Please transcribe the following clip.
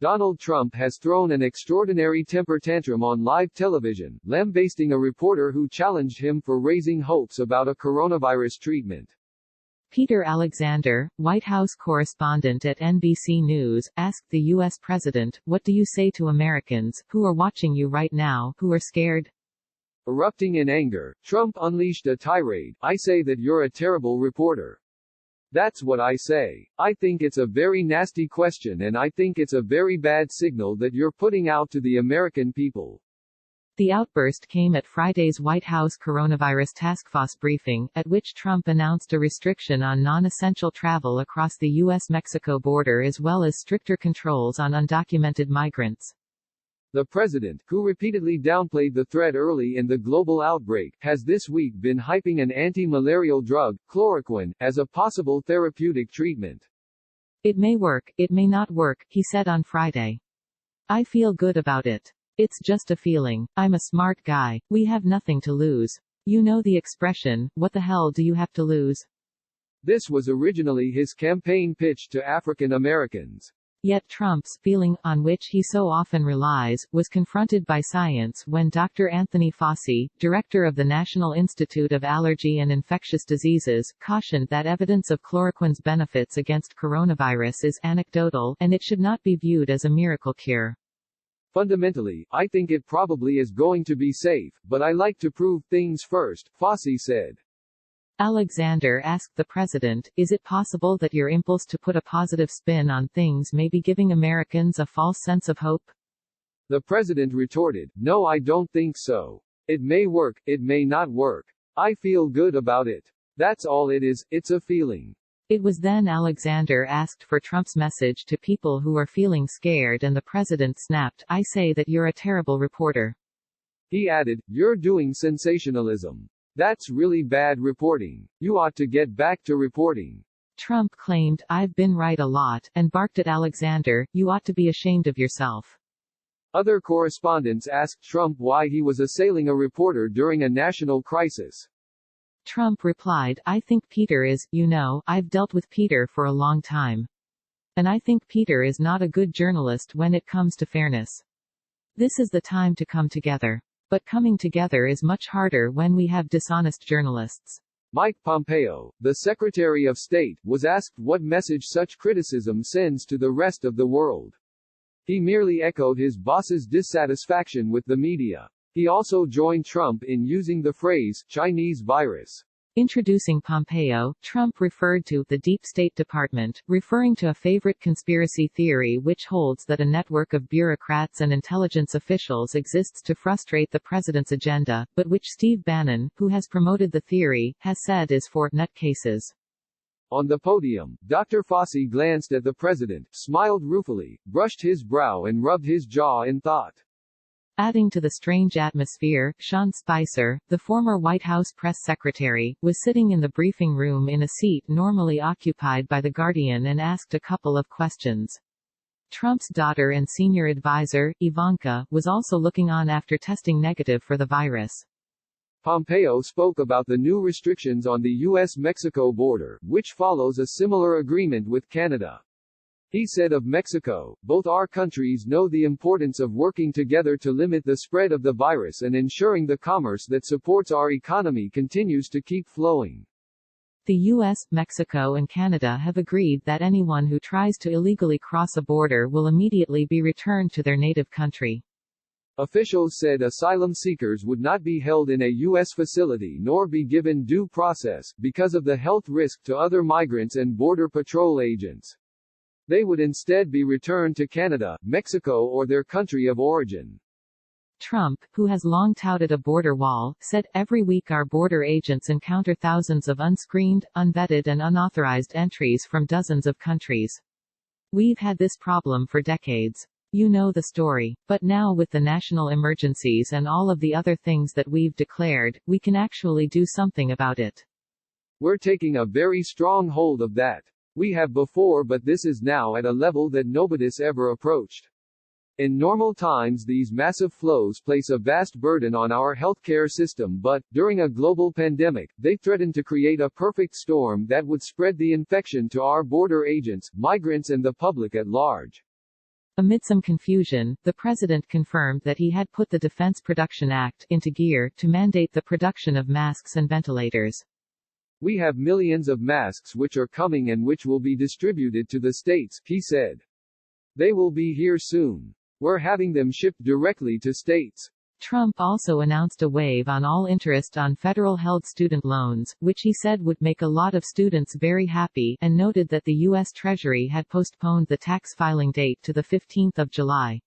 Donald Trump has thrown an extraordinary temper tantrum on live television, lambasting a reporter who challenged him for raising hopes about a coronavirus treatment. Peter Alexander, White House correspondent at NBC News, asked the U.S. president, "What do you say to Americans, who are watching you right now, who are scared?" Erupting in anger, Trump unleashed a tirade. "I say that you're a terrible reporter. That's what I say. I think it's a very nasty question and I think it's a very bad signal that you're putting out to the American people." The outburst came at Friday's White House coronavirus task force briefing, at which Trump announced a restriction on non-essential travel across the U.S.-Mexico border as well as stricter controls on undocumented migrants. The president, who repeatedly downplayed the threat early in the global outbreak, has this week been hyping an anti-malarial drug, chloroquine, as a possible therapeutic treatment. "It may work, it may not work," he said on Friday. "I feel good about it. It's just a feeling. I'm a smart guy. We have nothing to lose. You know the expression, what the hell do you have to lose?" This was originally his campaign pitch to African Americans. Yet Trump's feeling, on which he so often relies, was confronted by science when Dr. Anthony Fauci, director of the National Institute of Allergy and Infectious Diseases, cautioned that evidence of chloroquine's benefits against coronavirus is anecdotal, and it should not be viewed as a miracle cure. "Fundamentally, I think it probably is going to be safe, but I like to prove things first," Fauci said. Alexander asked the president, "Is it possible that your impulse to put a positive spin on things may be giving Americans a false sense of hope?" The president retorted, "No, I don't think so. It may work, it may not work. I feel good about it. That's all it is, it's a feeling." It was then Alexander asked for Trump's message to people who are feeling scared and the president snapped, "I say that you're a terrible reporter." He added, "You're doing sensationalism. That's really bad reporting. You ought to get back to reporting." Trump claimed, "I've been right a lot," and barked at Alexander, "You ought to be ashamed of yourself." Other correspondents asked Trump why he was assailing a reporter during a national crisis. Trump replied, "I think Peter is, I've dealt with Peter for a long time. And I think Peter is not a good journalist when it comes to fairness. This is the time to come together. But coming together is much harder when we have dishonest journalists." Mike Pompeo, the Secretary of State, was asked what message such criticism sends to the rest of the world. He merely echoed his boss's dissatisfaction with the media. He also joined Trump in using the phrase, "Chinese virus." Introducing Pompeo, Trump referred to the Deep State Department, referring to a favorite conspiracy theory which holds that a network of bureaucrats and intelligence officials exists to frustrate the president's agenda, but which Steve Bannon, who has promoted the theory, has said is for nutcases. On the podium, Dr. Fauci glanced at the president, smiled ruefully, brushed his brow and rubbed his jaw in thought. Adding to the strange atmosphere, Sean Spicer, the former White House press secretary, was sitting in the briefing room in a seat normally occupied by the Guardian and asked a couple of questions. Trump's daughter and senior advisor, Ivanka, was also looking on after testing negative for the virus. Pompeo spoke about the new restrictions on the U.S.-Mexico border, which follows a similar agreement with Canada. He said of Mexico, "Both our countries know the importance of working together to limit the spread of the virus and ensuring the commerce that supports our economy continues to keep flowing." The U.S., Mexico and Canada have agreed that anyone who tries to illegally cross a border will immediately be returned to their native country. Officials said asylum seekers would not be held in a U.S. facility nor be given due process, because of the health risk to other migrants and Border Patrol agents. They would instead be returned to Canada, Mexico or their country of origin. Trump, who has long touted a border wall, said, "Every week our border agents encounter thousands of unscreened, unvetted and unauthorized entries from dozens of countries. We've had this problem for decades. You know the story. But now with the national emergencies and all of the other things that we've declared, we can actually do something about it. We're taking a very strong hold of that. We have before, but this is now at a level that nobody's ever approached. In normal times these massive flows place a vast burden on our healthcare system, but, during a global pandemic, they threaten to create a perfect storm that would spread the infection to our border agents, migrants and the public at large." Amid some confusion, the president confirmed that he had put the Defense Production Act into gear to mandate the production of masks and ventilators. We have millions of masks which are coming and which will be distributed to the states, he said. They will be here soon. We're having them shipped directly to states. Trump also announced a waive on all interest on federal-held student loans, which he said would make a lot of students very happy, and noted that the U.S. Treasury had postponed the tax filing date to the 15th of July.